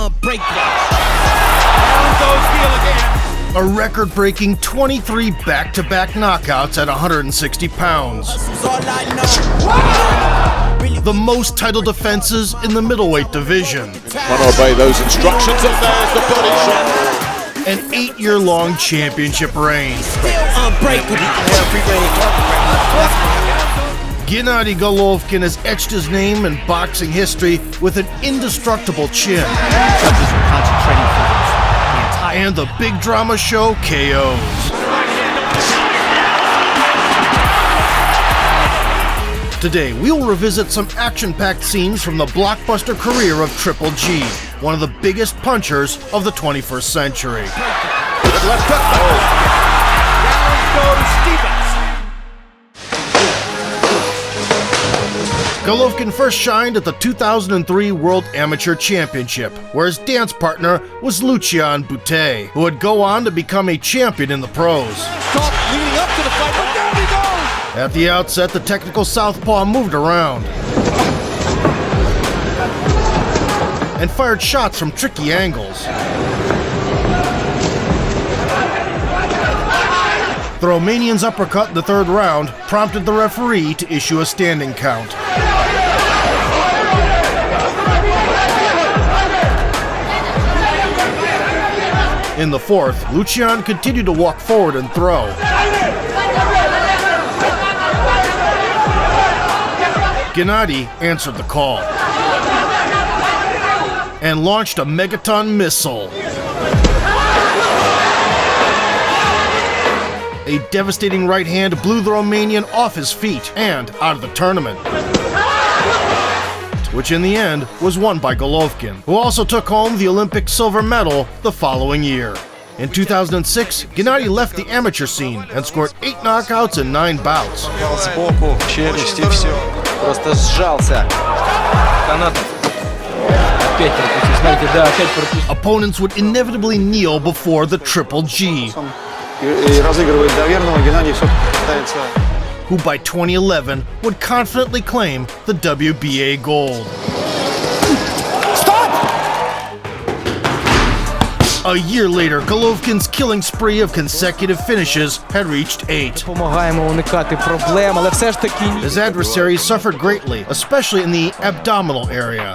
unbreakable. Down goes Geale again. A record-breaking 23 back-to-back knockouts at 160 pounds. The most title defenses in the middleweight division. Can't obey those instructions, and there's the body shot. An 8-year-long championship reign. Unbreakable. Gennady Golovkin has etched his name in boxing history with an indestructible chin. And the big drama show KOs. Today, we will revisit some action-packed scenes from the blockbuster career of Triple G, one of the biggest punchers of the 21st century. Left hook. Down goes Stevens. Golovkin first shined at the 2003 World Amateur Championship, where his dance partner was Lucian Bute, who would go on to become a champion in the pros. Talk leading up to the fight, but down he goes. At the outset, the technical southpaw moved around and fired shots from tricky angles. The Romanian's uppercut in the third round prompted the referee to issue a standing count. In the fourth, Lucian continued to walk forward and throw. Gennady answered the call and launched a megaton missile. A devastating right hand blew the Romanian off his feet and out of the tournament, which in the end was won by Golovkin, who also took home the Olympic silver medal the following year. In 2006, Gennady left the amateur scene and scored 8 knockouts in 9 bouts. Сбоку, челюсть и все. Просто сжался. Канатов. Опять пропустил. Смотрите, да, опять пропустил. Opponents would inevitably kneel before the Triple G, И разыгрывает доверного, Геннадий все пытается. who by 2011 would confidently claim the WBA gold. A year later, Golovkin's killing spree of consecutive finishes had reached 8. Помагаємо уникати проблем, але все ж таки His adversaries suffered greatly, especially in the abdominal area.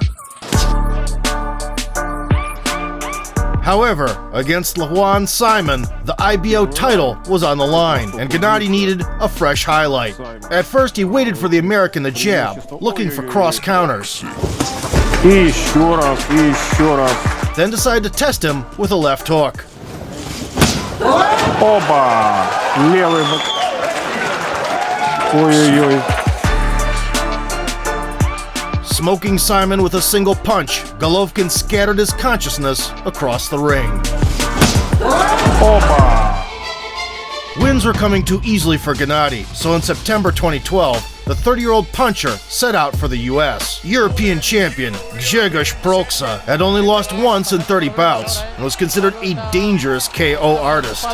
However, against Juan Simon, the IBO title was on the line, and Gennady needed a fresh highlight. At first, he waited for the American to jab, looking for cross counters. И еще раз. Then decided to test him with a left hook. Оба! Левый бок. Ой-ой-ой. Smoking Simon with a single punch, Golovkin scattered his consciousness across the ring. Оба! Wins were coming too easily for Gennady, so in September 2012, the 30-year-old puncher set out for the U.S. European champion Grzegorz Proksa had only lost once in 30 bouts and was considered a dangerous KO artist.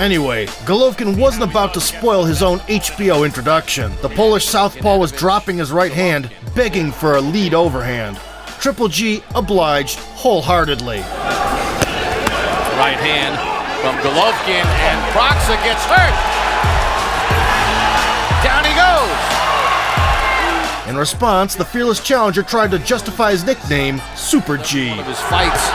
Anyway, Golovkin wasn't about to spoil his own HBO introduction. The Polish southpaw was dropping his right hand, begging for a lead overhand. Triple G obliged wholeheartedly. Right hand from Golovkin, and Proksa gets hurt. Down he goes. In response, the fearless challenger tried to justify his nickname, Super G. His fights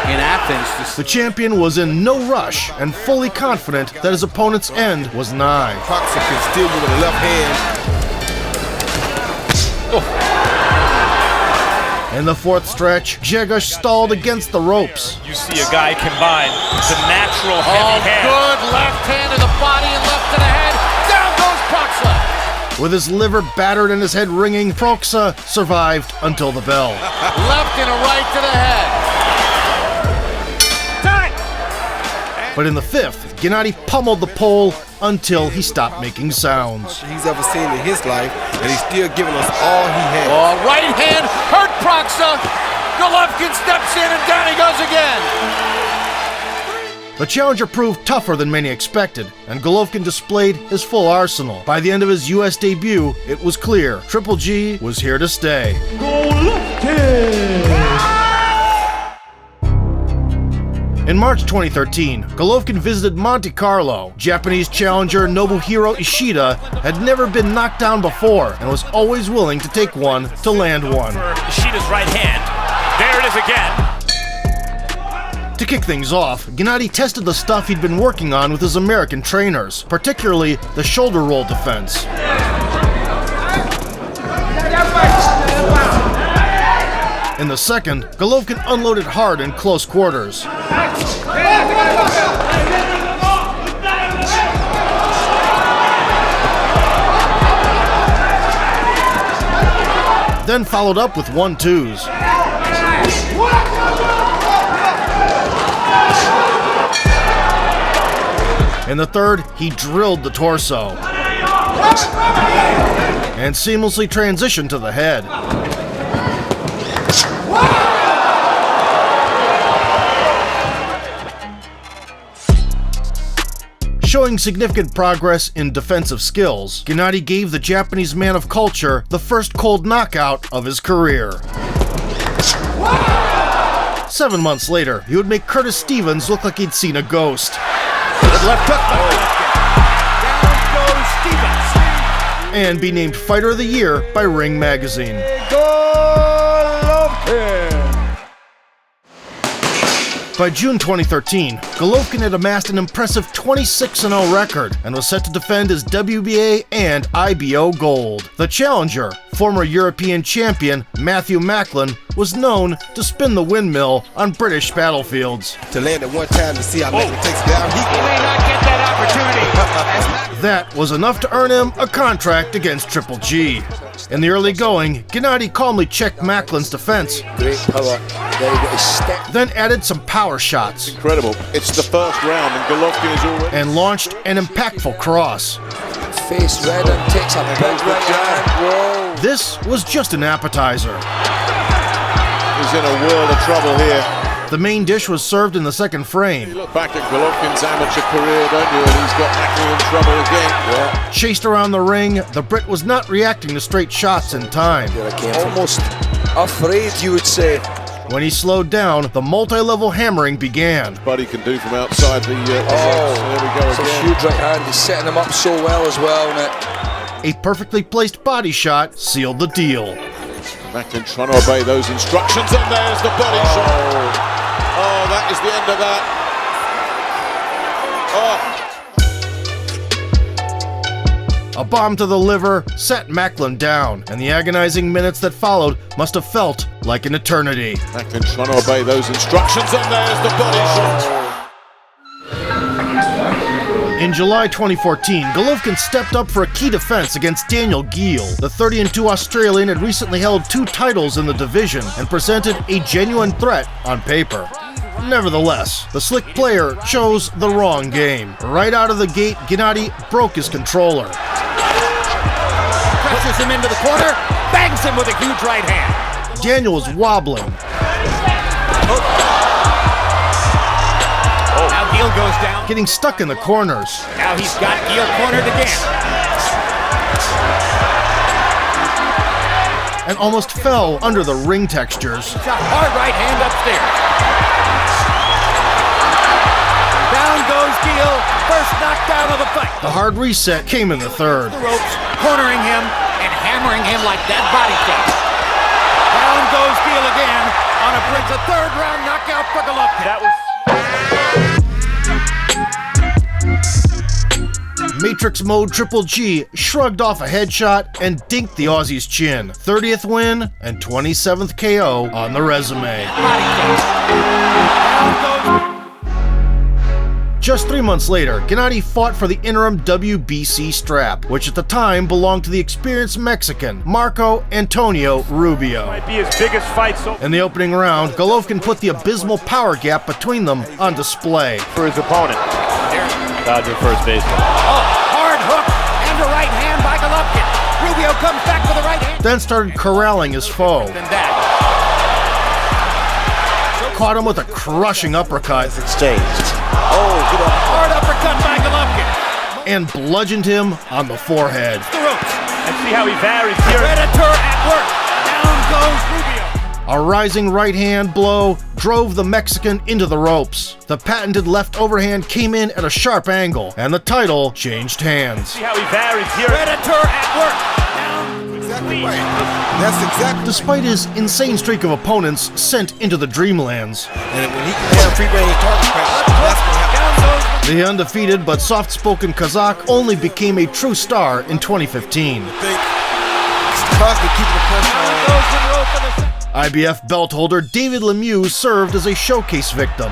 in Athens. The champion was in no rush and fully confident that his opponent's end was nigh. Proksa can steal you with a left hand. In the fourth stretch, Grzegorz stalled against the ropes. You see a guy combine the natural heavy hand. Good left hand to the body and left to the head. Down goes Proksa. With his liver battered and his head ringing, Proksa survived until the bell. Left and a right to the head. But in the fifth, Gennady pummeled the pole until he stopped making sounds. He's ever seen in his life, and he's still giving us all he has. Oh, right hand hurt Proksa. Golovkin steps in and down he goes again. The challenger proved tougher than many expected, and Golovkin displayed his full arsenal. By the end of his US debut, it was clear Triple G was here to stay. In March 2013, Golovkin visited Monte Carlo. Japanese challenger Nobuhiro Ishida had never been knocked down before and was always willing to take one to land one. Ishida's right hand. There it is again. To kick things off, Gennady tested the stuff he'd been working on with his American trainers, particularly the shoulder roll defense. In the second, Golovkin unloaded hard in close quarters. Then followed up with 1-2s. In the third, he drilled the torso and seamlessly transitioned to the head. Showing significant progress in defensive skills, Gennady gave the Japanese man of culture the first cold knockout of his career. 7 months later, he would make Curtis Stevens look like he'd seen a ghost. Left hook. Down goes Stevens. And be named Fighter of the Year by Ring Magazine. By June 2013, Golovkin had amassed an impressive 26-0 record and was set to defend his WBA and IBO gold. The challenger, former European champion Matthew Macklin, was known to spin the windmill on British battlefields. To land it one time to see how Macklin takes it down. He may not get that opportunity. That was enough to earn him a contract against Triple G. In the early going, Gennady calmly checked Macklin's defense, Great power. Very good step. then added some power shots, Incredible. It's the first round and Golovkin is already... and launched an impactful cross. Face red and takes a big right hand. Whoa. This was just an appetizer. He's in a world of trouble here. The main dish was served in the second frame. You look back at Golovkin's amateur career, don't you? And he's got Macklin in trouble again. Yeah. Chased around the ring, the Brit was not reacting to straight shots in time. There I came from. Almost afraid, you would say. When he slowed down, the multi-level hammering began. Buddy can do from outside the ropes. There we go It's a again. huge right hand. He's setting him up so well as well, Nick. A perfectly placed body shot sealed the deal. Macklin trying to obey those instructions, and there's the body shot. Oh, that is the end of that. A bomb to the liver sat Macklin down, and the agonizing minutes that followed must have felt like an eternity. Macklin trying to obey those instructions, and there's the body shot. In July 2014, Golovkin stepped up for a key defense against Daniel Geale. The 30-2 Australian had recently held 2 titles in the division and presented a genuine threat on paper. Nevertheless, the slick player chose the wrong game. Right out of the gate, Gennady broke his controller. Presses him into the corner. Bangs him with a huge right hand. Daniel was wobbling. Now Geale goes down. Getting stuck in the corners. Now he's got Geale cornered again. And almost fell under the ring textures. It's a hard right hand upstairs. Down goes Geale. First knockdown of the fight. The hard reset came in the third. The ropes, cornering him and hammering him like that body shot. Down goes Geale again on a brings a third round knockout for Golovkin. That was... Matrix Mode Triple G shrugged off a headshot and dinked the Aussie's chin. 30th win and 27th KO on the resume. Just 3 months later, Gennady fought for the interim WBC strap, which at the time belonged to the experienced Mexican, Marco Antonio Rubio. Might be his biggest fight so In the opening round, Golovkin put the abysmal power gap between them on display. for his opponent. Dodger first baseman. Oh, hard hook and a right hand by Golovkin. Rubio comes back with a right hand. Then started corralling his foe. And that. Caught him with a crushing uppercut. Exchanged. good uppercut. Hard uppercut by Golovkin. and bludgeoned him on the forehead. The ropes. And see how he varies here. Predator at work. Down goes Rubio. A rising right hand blow drove the Mexican into the ropes. The patented left overhand came in at a sharp angle, and the title changed hands. See how he varies here. Predator at work. Down. Exactly right. That's exactly. Despite his insane streak of opponents sent into the Dreamlands, And when he can have free range target practice, that's what happens. the undefeated but soft-spoken Kazakh only became a true star in 2015. I think it's constantly keeping the pressure on. Goes to the rope for the IBF belt holder David Lemieux served as a showcase victim.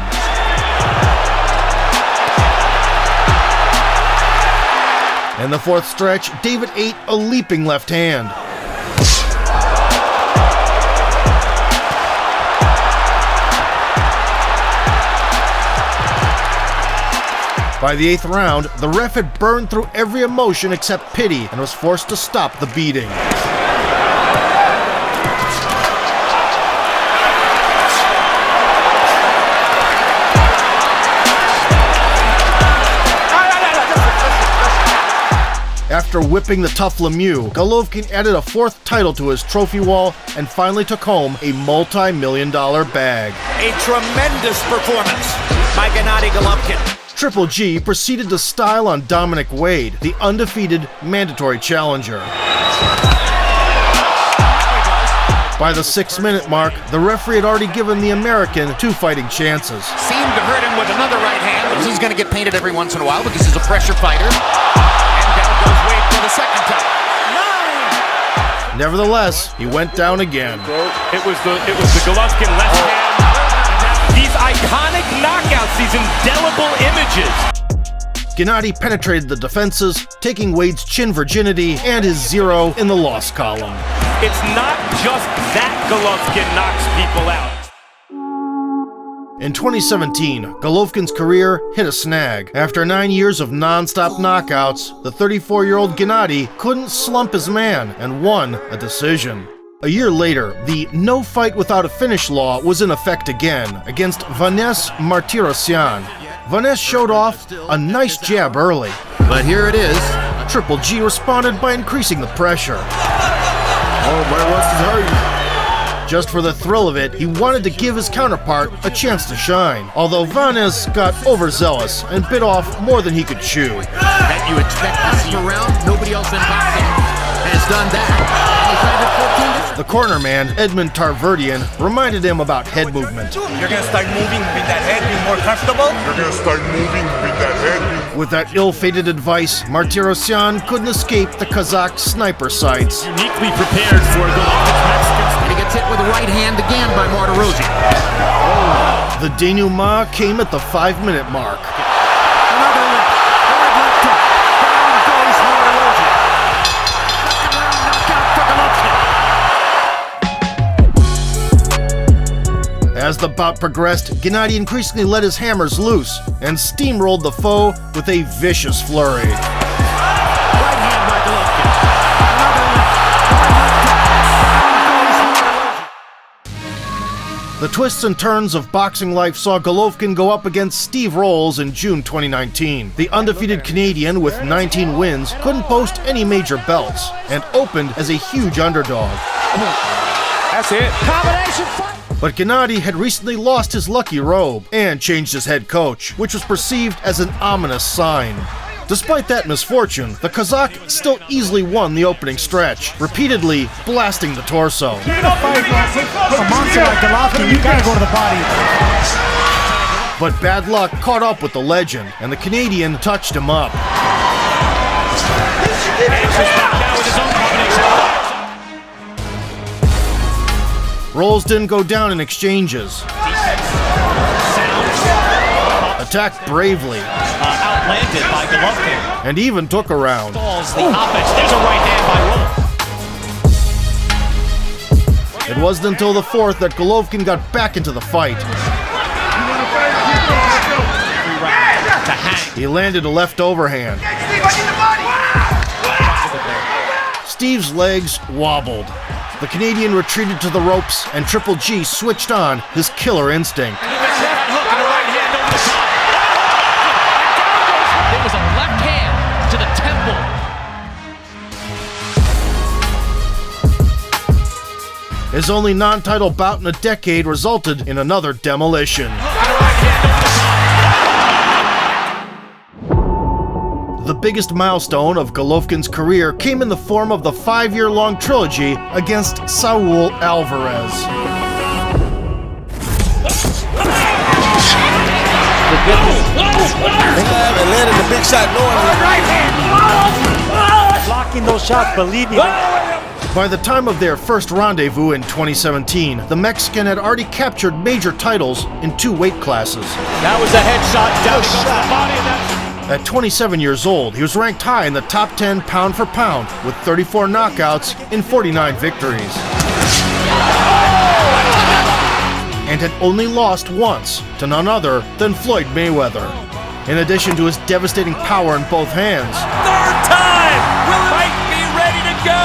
In the fourth stretch, David ate a leaping left hand. By the eighth round, the ref had burned through every emotion except pity and was forced to stop the beating. After whipping the tough Lemieux, Golovkin added a fourth title to his trophy wall and finally took home a multi-million-dollar bag. A tremendous performance by Gennady Golovkin. Triple G proceeded to style on Dominic Wade, the undefeated mandatory challenger. By the 6-minute mark, the referee had already given the American 2 fighting chances. Seemed to hurt him with another right hand. He's going to get painted every once in a while because he's a pressure fighter. And down goes Wade for the second time. 9! Nevertheless, he went down again. It was the Golovkin left hand. These iconic knockouts, these indelible images. Gennady penetrated the defenses, taking Wade's chin virginity and his 0 in the loss column. It's not just that Golovkin knocks people out. In 2017, Golovkin's career hit a snag. After 9 years of non-stop knockouts, the 34-year-old Gennady couldn't slump his man and won a decision. A year later, the no fight without a finish law was in effect again against Vaness Martirosyan. Vaness showed off a nice jab early, But here it is. Triple G responded by increasing the pressure. Oh, but what's his hurry? Just for the thrill of it, he wanted to give his counterpart a chance to shine, although Vaness got overzealous and bit off more than he could chew. That you expect to see around. Nobody else in boxing has done that. And he's tried it 14 The corner man, Edmund Tarverdian, reminded him about head movement. You're gonna start moving with that head, being more comfortable. You're gonna start moving with that head. With that ill-fated advice, Martirosyan couldn't escape the Kazakh sniper sights. Uniquely prepared for Golovkin's Mexican. And he gets hit with the right hand again by Martirosyan. The denouement came at the 5-minute mark. Another left. Hard left hook. Down goes Martirosyan. Second round knockout for Golovkin. As the bout progressed, Gennady increasingly let his hammers loose and steamrolled the foe with a vicious flurry. Right hand by Golovkin. Another left. Hard left hook. Down goes Martirosyan. The twists and turns of boxing life saw Golovkin go up against Steve Rolls in June 2019. The undefeated Canadian with 19 wins couldn't boast any major belts and opened as a huge underdog. That's it. Combination fight. But Gennady had recently lost his lucky robe and changed his head coach, which was perceived as an ominous sign. Despite that misfortune, the Kazakh still easily won the opening stretch, repeatedly blasting the torso. A monster like Golovkin, you gotta go to the body. But bad luck caught up with the legend, and the Canadian touched him up. Answers back now with his own combination. Rolls didn't go down in exchanges. Attacked bravely, Outlanded by Golovkin. and even took a round. Stalls the offense. There's a right hand by Rolls. It wasn't until the fourth that Golovkin got back into the fight. To hang. He landed a left overhand. Steve's legs wobbled. The Canadian retreated to the ropes, and Triple G switched on his killer instinct. That hook and a right hand over the top. His only non-title bout in a decade resulted in another demolition. The biggest milestone of Golovkin's career came in the form of the 5-year-long trilogy against Saul Alvarez. And landed the big shot Blocking those shots, believe me. By the time of their first rendezvous in 2017, the Mexican had already captured major titles in 2 weight classes. That was a headshot down the body of that. At 27 years old, he was ranked high in the top 10 pound for pound with 34 knockouts in 49 victories. And had only lost once to none other than Floyd Mayweather. In addition to his devastating power in both hands, Third time! Might be ready to go!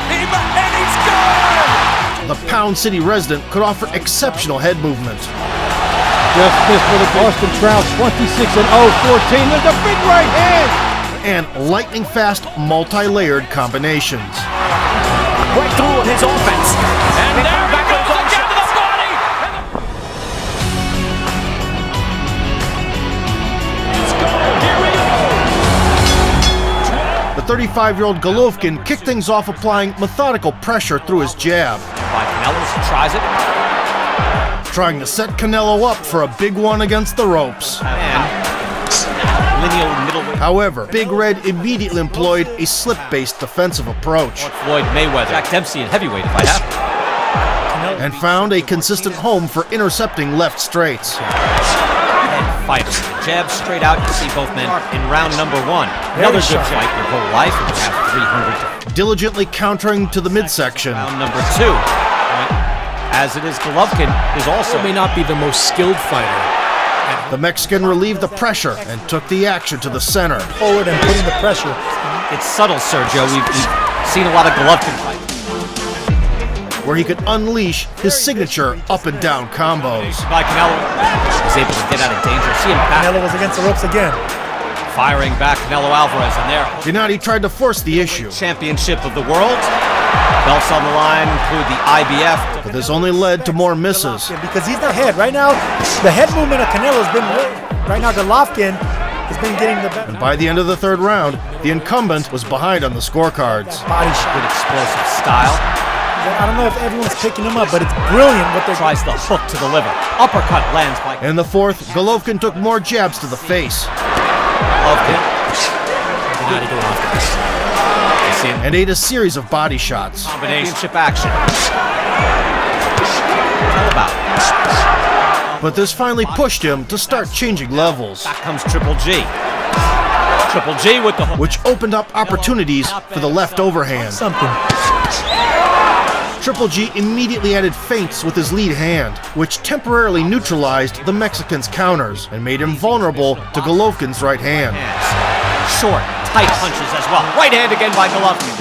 And he's gone! the Pound City resident could offer exceptional head movement. Just missed for the Boston Trout, 26-0-14. There's a big right hand! And lightning-fast, multi-layered combinations. Right through his offense. And there he goes again to the body! Let's go! Here we go! The 35-year-old Golovkin kicked things off applying methodical pressure through his jab. Canelo tries it. Trying to set Canelo up for a big one against the ropes. Lineal middleweight. However, Big Red immediately employed a slip-based defensive approach Floyd Mayweather. Jack Dempsey in heavyweight if I have. and found a consistent home for intercepting left straights. Fighters. Jab straight out. You see both men in round number 1. Another good fight your whole life. You have 300. Diligently countering to the midsection. Round number 2. As it is, Golovkin is also may not be the most skilled fighter. The Mexican relieved the pressure and took the action to the center. Forward and putting the pressure. It's subtle, Sergio. We've seen a lot of Golovkin fights. Where he could unleash his signature up and down combos. By Canelo. He's able to get out of danger. See him back. Canelo was against the ropes again. Firing back Canelo Alvarez in there. Gennady tried to force the issue. Championship of the world. Belts on the line include the IBF. But this only led to more misses. Because he's the head. Right now, the head movement of Canelo has been... Right now, Golovkin has been getting the better. And by the end of the third round, the incumbent was behind on the scorecards. Body shot. Good explosive style. I don't know if everyone's picking him up, but it's brilliant what they're... Tries the hook to the liver. Uppercut lands by... In the fourth, Golovkin took more jabs to the face. Golovkin. Gennady Golovkin. And ate a series of body shots. Combination action. How about? But this finally pushed him to start changing levels. Back comes Triple G. Triple G with the hook. Which opened up opportunities for the left overhand. Something. Triple G immediately added feints with his lead hand, which temporarily neutralized the Mexican's counters and made him vulnerable to Golovkin's right hand. Short, tight punches as well. Right hand again by Golovkin.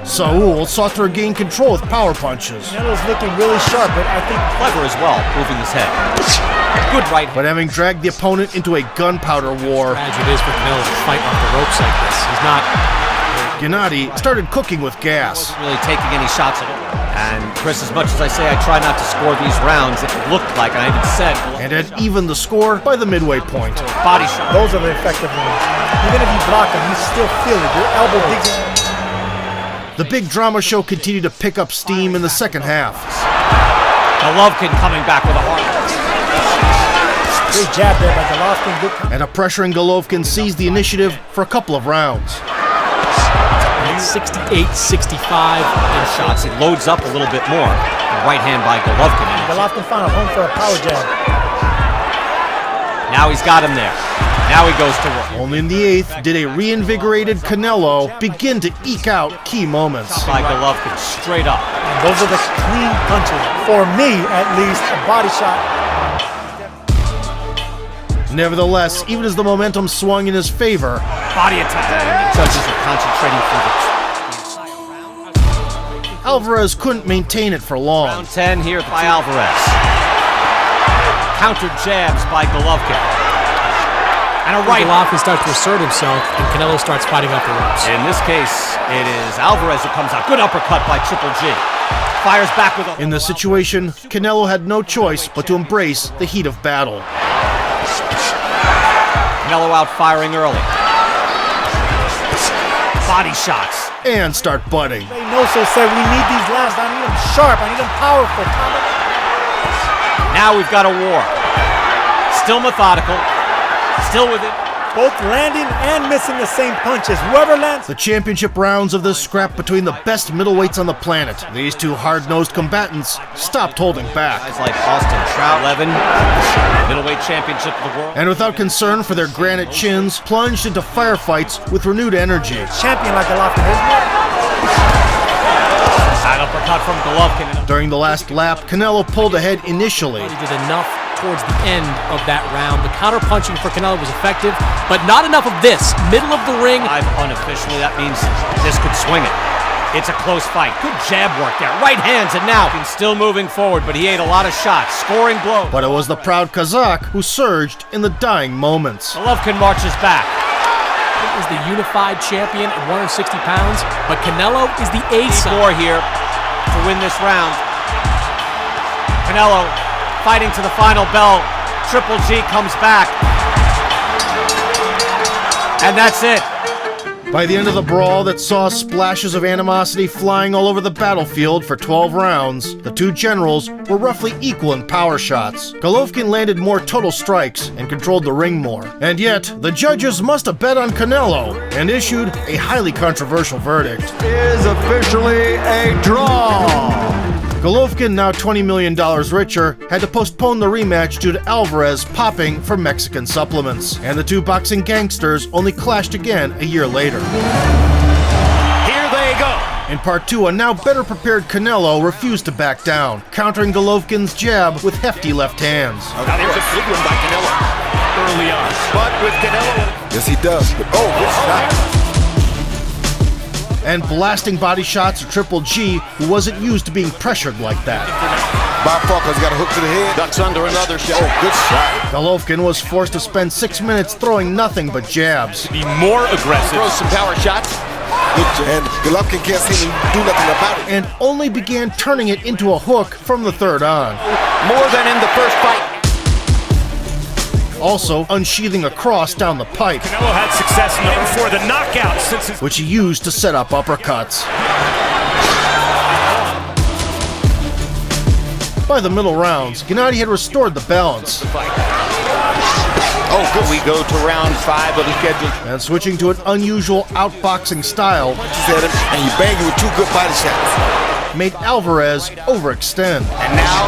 Saul sought to regain control with power punches. Canelo's looking really sharp, but I think... Clever as well, moving his head. Good right hand. But having dragged the opponent into a gunpowder war, Imagine it is for Canelo to fight off the ropes like this. He's not... Gennady started cooking with gas. Wasn't really taking any shots at all. And Chris, as much as I say I try not to score these rounds, it looked like, and I even said... And had evened the score by the midway point. Body shot. Those are the effective ones. Even if you block them, you still feel it. Your elbow digs in. The big drama show continued to pick up steam in the second half. Golovkin coming back with a hard... Great jab there by Golovkin. And a pressuring Golovkin seized the initiative for a couple of rounds. 68-65 in shots. It loads up a little bit more. The right hand by Golovkin. Golovkin found a home for a power jab. Now he's got him there. Now he goes to work. Only in the eighth did a reinvigorated Canelo begin to eke out key moments. By Golovkin, straight up. And those are the clean punches. For me, at least, a body shot. Nevertheless, even as the momentum swung in his favor, body attack. Judges are concentrating for the... Alvarez couldn't maintain it for long. Round 10 here by Alvarez. Counter jabs by Golovkin. And a right. Golovkin starts to assert himself, and Canelo starts fighting off the ropes. In this case, It is Alvarez who comes out. Good uppercut by Triple G. Fires back with a... In this situation, Canelo had no choice but to embrace the heat of battle. Canelo out firing early. Body shots. And start butting. Reynoso said, we need these last. I need them sharp. I need them powerful. Now we've got a war. Still methodical. Still with it. Both landing and missing the same punches. Whoever lands. The championship rounds of this scrap between the best middleweights on the planet. These two hard-nosed combatants stopped holding back. Guys like Austin Trout, 11, middleweight championship of the world. And without concern for their granite chins, plunged into firefights with renewed energy. Champion like Golovkin, isn't it? An uppercut from Golovkin. During the last lap, Canelo pulled ahead initially. He did enough towards the end of that round. The counter-punching for Canelo was effective, but not enough of this. Middle of the ring. Unofficially, that means this could swing it. It's a close fight. Good jab work there. Right hands, and now he's still moving forward, but he ate a lot of shots, scoring blows. But it was the proud Kazakh who surged in the dying moments. Golovkin marches back. He is the unified champion at 160 pounds, but Canelo is the ace. More here to win this round. Canelo fighting to the final bell. Triple G comes back. And that's it. By the end of the brawl that saw splashes of animosity flying all over the battlefield for 12 rounds, the two generals were roughly equal in power shots. Golovkin landed more total strikes and controlled the ring more. And yet, the judges must have bet on Canelo and issued a highly controversial verdict. Is officially a draw. Golovkin, now $20 million richer, had to postpone the rematch due to Alvarez popping for Mexican supplements. And the two boxing gangsters only clashed again a year later. Here they go. In part 2, a now better prepared Canelo refused to back down, countering Golovkin's jab with hefty left hands. Now there's a big one by Canelo early on. But with Canelo... Yes, he does. But, good shot. And blasting body shots of Triple G, who wasn't used to being pressured like that. Bob Falco's got a hook to the head. Ducks under another shot. Good shot. Golovkin was forced to spend 6 minutes throwing nothing but jabs. Be more aggressive. Throw some power shots. And Golovkin can't seem to do nothing about it. And only began turning it into a hook from the third on. More than in the first fight. Also unsheathing a cross down the pipe. Canelo had success in number 4, the knockout, since his... which he used to set up uppercuts. By the middle rounds, Gennady had restored the balance. Good. We go to round 5 of the schedule. And switching to an unusual outboxing style, and you bang it with 2 good body shots, made Alvarez overextend. And now...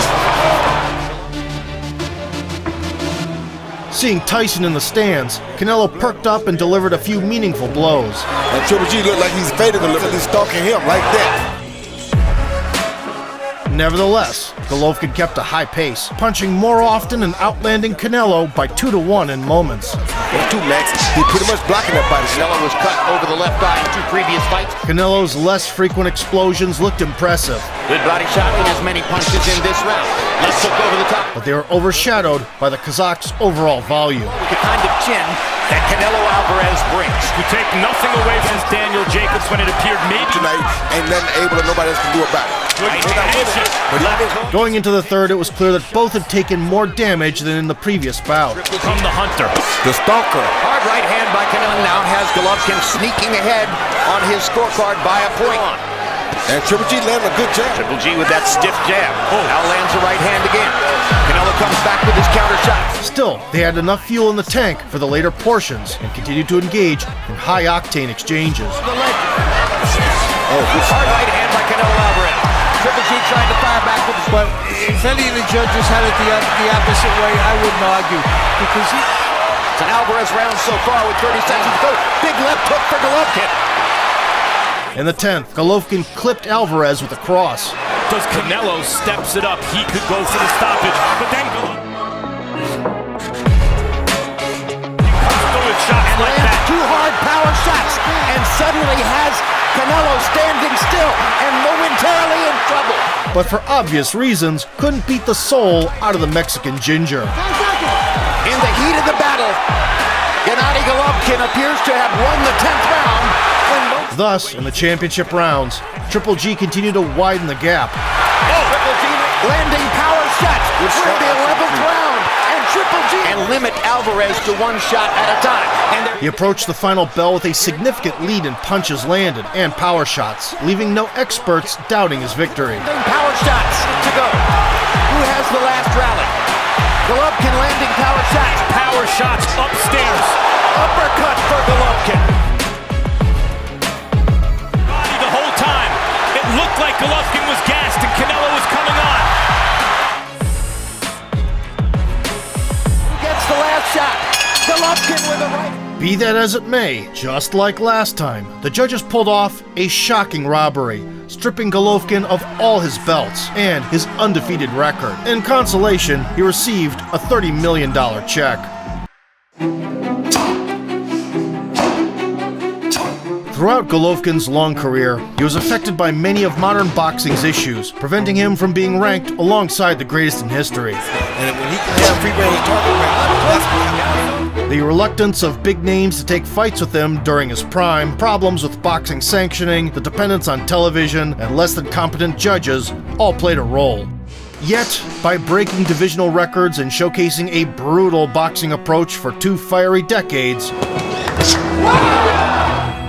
Seeing Tyson in the stands, Canelo perked up and delivered a few meaningful blows. And Triple G looked like he's fading a little, he's stalking him like that. Nevertheless, Golovkin kept a high pace, punching more often and outlanding Canelo by 2-1 in moments. Max, he pretty much blocking that body shot. Canelo was cut over the left eye in 2 previous fights. Canelo's less frequent explosions looked impressive. Good body shot and as many punches in this round. Let's look over the top. But they were overshadowed by the Kazakh's overall volume. The kind of chin that Canelo Alvarez brings. You take nothing away from Daniel Jacobs when it appeared maybe tonight, ain't nothing able that nobody else can do about it. Going into the third, it was clear that both had taken more damage than in the previous bout. From the hunter. The stalker. Hard right hand by Canelo now has Golovkin sneaking ahead on his scorecard by a point. And Triple G landed a good jab. Triple G with that stiff jab. Now lands a right hand again. Canelo comes back with his counter shot. Still, they had enough fuel in the tank for the later portions and continued to engage in high-octane exchanges. Hard right hand by Canelo Alvarez. Triple G trying to fire back with his... But if any of the judges had it the opposite way, I wouldn't argue. Because it's an Alvarez round so far with 30 seconds to go. Big left hook for Golovkin. In the 10th, Golovkin clipped Alvarez with a cross. Does Canelo steps it up, he could go for the stoppage, but then comes through with shots and like lands that. 2 hard power shots and suddenly has Canelo standing still and momentarily in trouble. But for obvious reasons, couldn't beat the soul out of the Mexican ginger. In the heat of the battle, Gennady Golovkin appears to have won the 10th round. Thus, in the championship rounds, Triple G continued to widen the gap. Triple G landing power shots for the 11th round, and Triple G and limit Alvarez to one shot at a time. And he approached the final bell with a significant lead in punches landed and power shots, leaving no experts doubting his victory. Power shots to go. Who has the last rally? Golovkin landing power shots. Power shots upstairs. Uppercut for Golovkin. The whole time, it looked like Golovkin was gassed and Canelo was coming on. Who gets the last shot? Golovkin with a right. Be that as it may, just like last time, the judges pulled off a shocking robbery, stripping Golovkin of all his belts and his undefeated record. In consolation, he received a $30 million check. Throughout Golovkin's long career, he was affected by many of modern boxing's issues, preventing him from being ranked alongside the greatest in history. And when he can have free range target practice, that's what happens. The reluctance of big names to take fights with him during his prime, problems with boxing sanctioning, the dependence on television, and less than competent judges all played a role. Yet, by breaking divisional records and showcasing a brutal boxing approach for 2 fiery decades,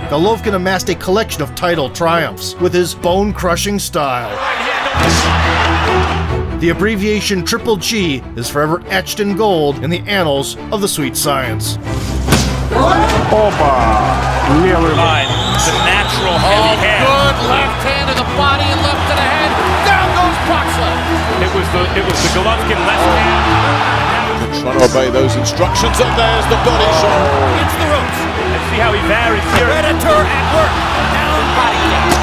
Golovkin amassed a collection of title triumphs with his bone-crushing style. The abbreviation Triple G is forever etched in gold in the annals of the sweet science. Line, the natural heavy hand. Good left hand to the body and left to the head. Down goes Boxer. It was the Golovkin left hand. Trying to obey those instructions, and there's the body shot. It's the ropes. Let's see how he varies here. Predator at work. Down body kick.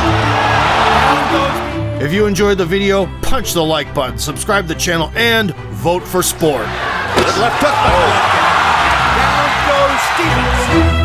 Down goes. If you enjoyed the video, punch the like button, subscribe to the channel, and vote for sport. Good left hook by Golovkin. Down goes Stevens.